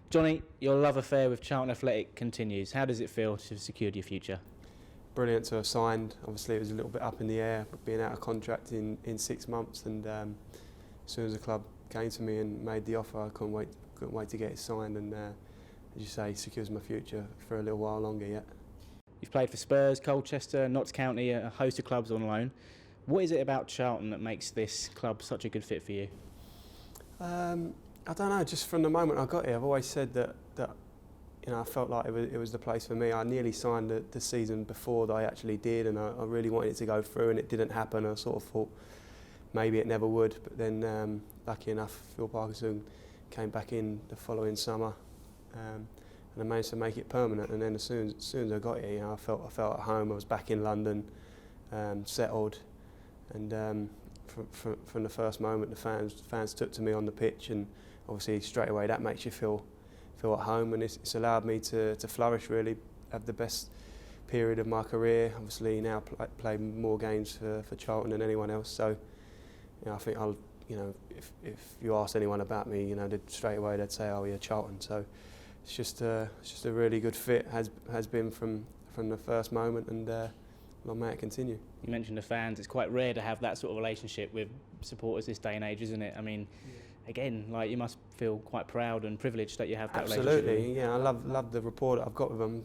Johnny, your love affair with Charlton Athletic continues. How does it feel to have secured your future? Brilliant to have signed. Obviously it was a little bit up in the air, being out of contract in 6 months, and as soon as the club came to me and made the offer, I couldn't wait to get it signed, and as you say, secures my future for a little while longer yet. You've played for Spurs, Colchester, Notts County, a host of clubs on loan. What is it about Charlton that makes this club such a good fit for you? I don't know, just from the moment I got here, I've always said that I felt like it was the place for me. I nearly signed the season before that I actually did, and I really wanted it to go through, and it didn't happen. I sort of thought maybe it never would, but then lucky enough, Phil Parkinson came back in the following summer, and I managed to make it permanent. And then as soon as I got here, I felt at home. I was back in London, settled, and from the first moment, the fans took to me on the pitch, and obviously straight away that makes you feel at home, and it's allowed me to flourish, really, have the best period of my career. Obviously now play more games for Charlton than anyone else, so I think if you asked anyone about me, straight away they'd say, oh yeah, Charlton. So it's just a really good fit, has been from the first moment, and long may it continue. You mentioned the fans. It's quite rare to have that sort of relationship with supporters this day and age, isn't it? I mean, again, you must feel quite proud and privileged that you have that relationship. Absolutely, yeah. I love the rapport that I've got with them.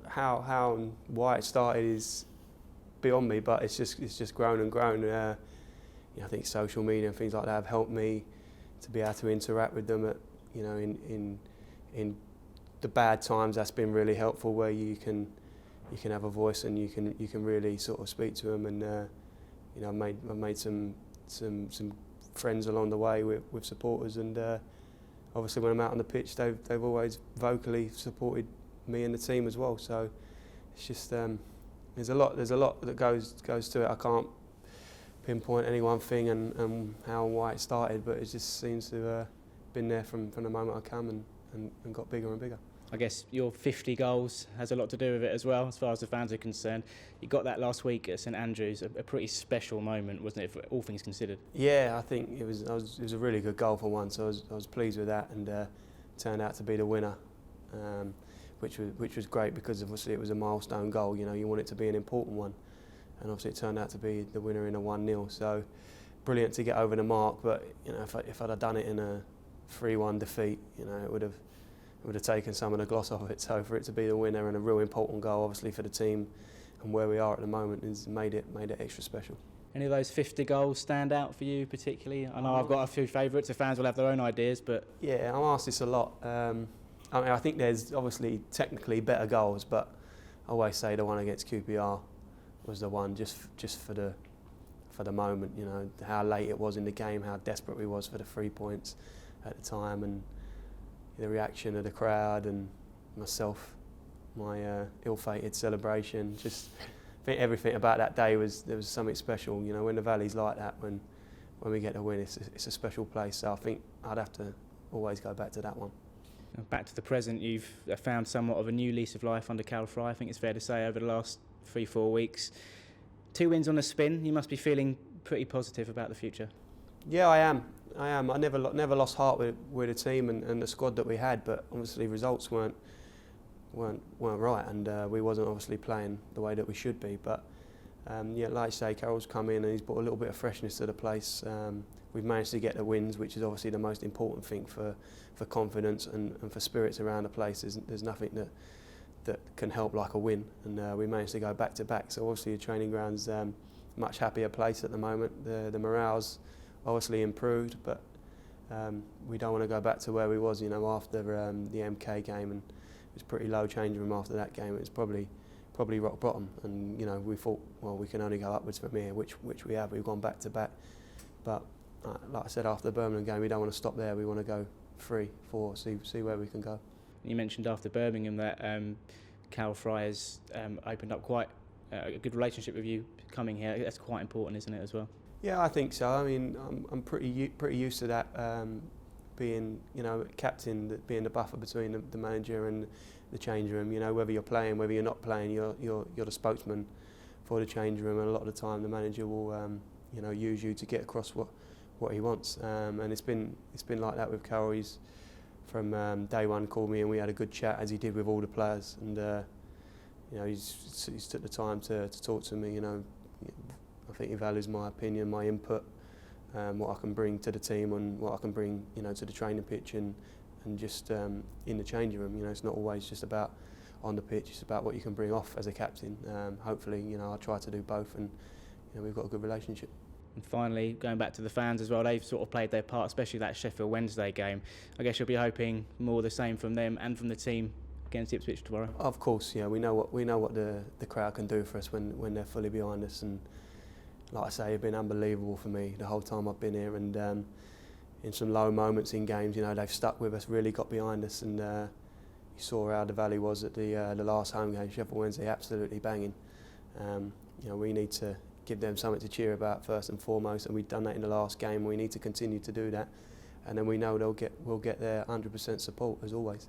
How and why it started is beyond me, but it's just grown and grown. I think social media and things like that have helped me to be able to interact with them at, in the bad times. That's been really helpful, where you can have a voice and you can really sort of speak to them, and I've made some friends along the way with supporters, and obviously when I'm out on the pitch, they've always vocally supported me and the team as well. So it's just there's a lot that goes to it. I can't pinpoint any one thing and how and why it started, but it just seems to have been there from the moment I come and got bigger and bigger. I guess your 50 goals has a lot to do with it as well, as far as the fans are concerned. You got that last week at St Andrews, a pretty special moment, wasn't it, for all things considered? Yeah, I think it was a really good goal for one, so I was pleased with that, and turned out to be the winner, which was great, because obviously it was a milestone goal. You want it to be an important one, and obviously it turned out to be the winner in a 1-0. So brilliant to get over the mark, but if I'd have done it in a 3-1 defeat, it would have taken some of the gloss off it. So for it to be the winner and a real important goal, obviously for the team and where we are at the moment, has made it extra special. Any of those 50 goals stand out for you particularly? I know I've got a few favourites. The fans will have their own ideas, but yeah, I'm asked this a lot. I think there's obviously technically better goals, but I always say the one against QPR was the one just for the moment. How late it was in the game, how desperate we was for the 3 points at the time, and the reaction of the crowd and myself, my ill-fated celebration. Just I think everything about that day there was something special. When the Valley's like that, when we get the win, it's a special place. So I think I'd have to always go back to that one. Back to the present, you've found somewhat of a new lease of life under Cal Fry, I think it's fair to say, over the last 3-4 weeks. 2 wins on the spin. You must be feeling pretty positive about the future. Yeah, I am. I never lost heart with the team and the squad that we had, but obviously results weren't right, and we wasn't obviously playing the way that we should be. But like I say, Carroll's come in and he's brought a little bit of freshness to the place. We've managed to get the wins, which is obviously the most important thing for confidence and for spirits around the place. There's nothing that can help like a win, and we managed to go back to back. So obviously the training ground's much happier place at the moment. The morale's obviously improved, but we don't want to go back to where we was, after the MK game, and it was pretty low changing room after that game. It was probably rock bottom, and we thought, well, we can only go upwards from here, which we have. We've gone back to back, but like I said, after the Birmingham game, we don't want to stop there. We want to go 3, 4, see where we can go. You mentioned after Birmingham that Cal Fry has opened up quite a good relationship with you coming here. That's quite important, isn't it, as well? Yeah, I think so. I mean, I'm pretty used to that, being captain, being the buffer between the manager and the change room. Whether you're playing, whether you're not playing, you're the spokesman for the change room, and a lot of the time the manager will use you to get across what he wants. And it's been like that with Carroll. He's from day one called me and we had a good chat, as he did with all the players. And he's took the time to talk to me. I think he values my opinion, my input, what I can bring to the team and what I can bring to the training pitch and just in the changing room. It's not always just about on the pitch, it's about what you can bring off as a captain. Hopefully, I try to do both, and we've got a good relationship. And finally, going back to the fans as well, they've sort of played their part, especially that Sheffield Wednesday game. I guess you'll be hoping more the same from them and from the team against Ipswich tomorrow. Of course, we know what the crowd can do for us when they're fully behind us. And like I say, it's been unbelievable for me the whole time I've been here. And in some low moments in games, they've stuck with us, really got behind us. And you saw how the Valley was at the last home game, Sheffield Wednesday, absolutely banging. We need to give them something to cheer about first and foremost, and we've done that in the last game. We need to continue to do that, and then we know we'll get their 100% support as always.